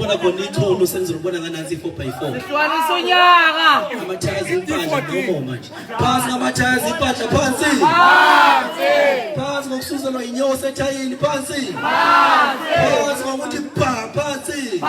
ngifuna khona ithulu sengizobona nganansi 4x4 Sihlukanisa unyaka. amathayisi impahla ngomo manje phansi ngamathayisi impahla phansi phansi ngokususelwa inyosi ethayini phansi phansi ngokuthi phansi